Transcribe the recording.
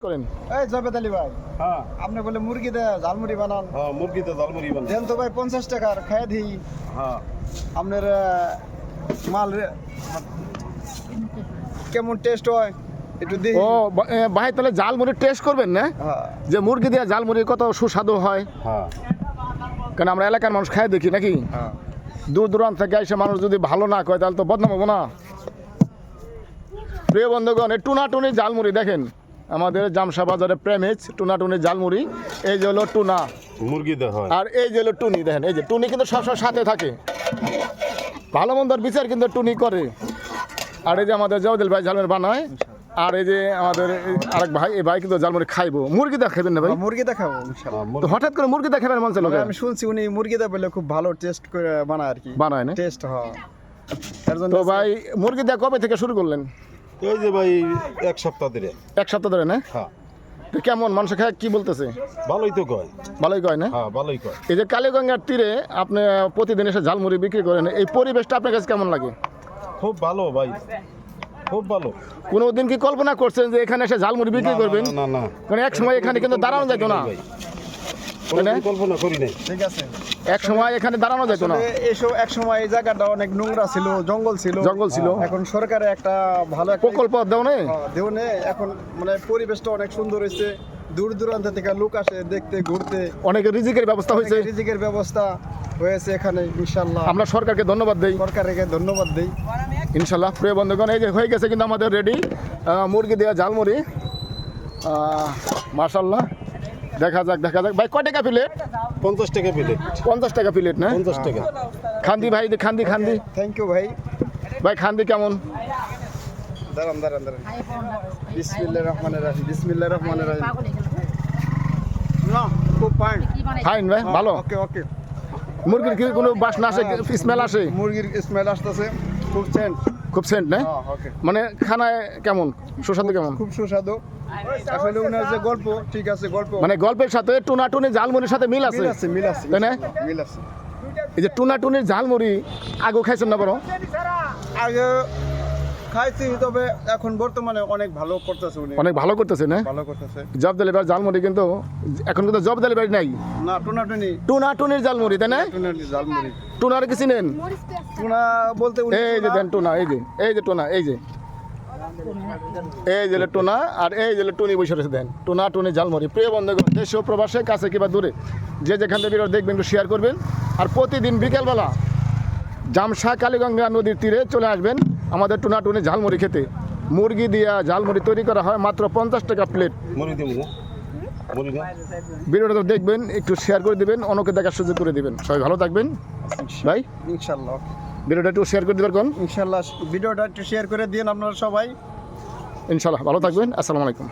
করেন এই জবেদ আলী ভাই, হ্যাঁ আপনি বলে মুরগি দে ঝালমুড়ি বানান। হ্যাঁ মুরগিতে ঝালমুড়ি বানাই। দেন তো ভাই 50 টাকার খাইয়ে দিই। হ্যাঁ আপনার মাল কেমন টেস্ট হয় একটু দিই। ও ভাই তাহলে ঝালমুড়ি টেস্ট করবেন না, হ্যাঁ যে মুরগি দিয়ে ঝালমুড়ি কত সুস্বাদু হয়, হ্যাঁ কারণ আমরা এলাকার মানুষ খাই দেখি নাকি। হ্যাঁ দূর দূরান্ত থেকে এসে মানুষ যদি ভালো না কয় তাহলে তো বদনাম হবো না। প্রিয় বন্ধুগণ, এই টুনাটুনি ঝালমুড়ি দেখেন, আমাদের জামশা বাজারে প্রেমিজ টুনাটুনি ঝালমুড়ি। এই যে হলো টুনা, মুরগিতে হয়। আর এই যে হলো টুনি। দেখেন এই যে টুনি কিন্তু সবসময় সাথে থাকে, ভালো মন্দর বিচার কিন্তু টুনি করে। আর এই যে আমাদের জওদেল ভাই ঝালমুড়ি বানায়, আর এই যে আমাদের আরেক ভাই, এই ভাই কিন্তু ঝালমুড়ি খাইবো। মুরগি দা খাইবেন না ভাই? মুরগি দেখাবো ইনশাআল্লাহ। তো হঠাৎ করে মুরগি দা খাবেন মন চাইলো? আমি শুনছি উনি মুরগি দা বলে খুব ভালো টেস্ট করে বানায় আর কি। বানায় না? টেস্ট হয় এর জন্য। তো ভাই মুরগি দা কবে থেকে শুরু করলেন? এই যে ভাই এক সপ্তাহ ধরে। এক সপ্তাহ ধরে না? হ্যাঁ তো কেমন মানুষ খায় কি বলতেছে? ভালোই তো কয়। ভালোই কয় না? হ্যাঁ ভালোই কয়। এই যে কালীগঙ্গার তীরে আপনি প্রতিদিন এসে ঝালমুড়ি বিক্রি করেন, এই পরিবেশটা আপনার কাছে কেমন লাগে? খুব ভালো ভাই, খুব ভালো। কোনোদিন কি কল্পনা করছেন যে এখানে এসে ঝালমুড়ি বিক্রি করবেন? না না কারণ এক সময় এখানে কিন্তু দাঁড়ানো যেত না, কোনোদিন কল্পনা করি নাই। ঠিক আছে। এক সময় এখানে দাঁড়ানো যেত না। এসব এক সময় এই জায়গাটা অনেক নোংরা ছিল, জঙ্গল ছিল। জঙ্গল ছিল। এখন সরকারে একটা ভালো একটা প্রকল্প দেও না? দেওনে এখন মানে পরিবেশটা অনেক সুন্দর হয়েছে। দূর দূরান্ত থেকে লোক আসে দেখতে, ঘুরতে। অনেকে রিজিকের ব্যবস্থা হয়েছে, রিজিকের ব্যবস্থা হয়েছে এখানে ইনশাআল্লাহ। আমরা সরকারকে ধন্যবাদ দেই, সরকারকে ধন্যবাদ দেই ইনশাল্লাহ। প্রিয় বন্ধুগণ, এই যে হয়ে গেছে কিন্তু আমাদের রেডি মুরগি দেওয়া ঝালমুড়ি। মাশাল্লাহ, দেখা যাক দেখা যাক। ভাই কয় টাকা প্লেট? 50 টাকা প্লেট। 50 টাকা প্লেট না? 50 টাকা। খান্দি ভাই, খান্দি খান্দি থ্যাংক ইউ ভাই। ভাই, খান্দি কেমন? দাঁড়ান দাঁড়ান দাঁড়ান। বিসমিল্লাহির রহমানির রহিম, বিসমিল্লাহির রহমানির রহিম। না খুব ফাইন। ফাইন ভাই, ভালো। ওকে ওকে। মুরগির কি কোনো বাসনা আসে, স্মেল আসে? মুরগির স্মেল আসতেছে, খুব সেন্ট। খুব সেন্ট না? ওকে। মানে খানায় কেমন, সুস্বাদু কেমন? খুব সুস্বাদু। আসলে উনার যে গল্প, ঠিক আছে গল্প মানে গল্পের সাথে টুনাটুনি ঝালমুড়ির সাথে মিল আছে, মিল আছে, মিল আছে, তাই না? মিল আছে। এই যে টুনাটুনির ঝালমুড়ি আগে খাইছেন না বড়? আগে খাইছি, তবে এখন বর্তমানে অনেক ভালো করতেছে উনি। অনেক ভালো করতেছে না? ভালো করতেছে। জব ডেলিভারি ঝালমুড়ি কিন্তু এখন কিন্তু জব ডেলিভারি নাই, না টুনাটুনি, টুনাটুনির ঝালমুড়ি, তাই না? টুনাটুনি ঝালমুড়ি। টুনার কি চিনেন? টুনা বলতে উনি এই যে দেন টুনা, এই যে এই যে টুনা, এই যে এই যে টুনা, আর এই যে টুনি বসে রয়েছে। দেন টুনা টুনি ঝালমুড়ি। প্রিয় বন্ধুগণ, দেশ ও প্রবাসে কাছে কিংবা দূরে যে যেখান থেকে ভিডিও দেখবেন একটু শেয়ার করবেন। আর প্রতিদিন বিকেলবেলা জামশা কালীগঙ্গা নদীর তীরে চলে আসবেন আমাদের টুনাটুনি ঝালমুড়ি খেতে। মুরগি দিয়া ঝালমুড়ি তৈরি করা হয় মাত্র 50 টাকা প্লেট। মুরগি দেবো না? মুরগি না? ভিডিওটা তো দেখবেন, একটু শেয়ার করে দিবেন, অন্যকে দেখার সুযোগ করে দিবেন। সবাই ভালো থাকবেন ভাই। ইনশাআল্লাহ, ভিডিওটা একটু শেয়ার করে দিবেন কোন? ইনশাআল্লাহ ভিডিওটা একটু শেয়ার করে দিন আপনারা সবাই। ইনশাল্লাহ ভালো থাকবেন। আসসালামু আলাইকুম।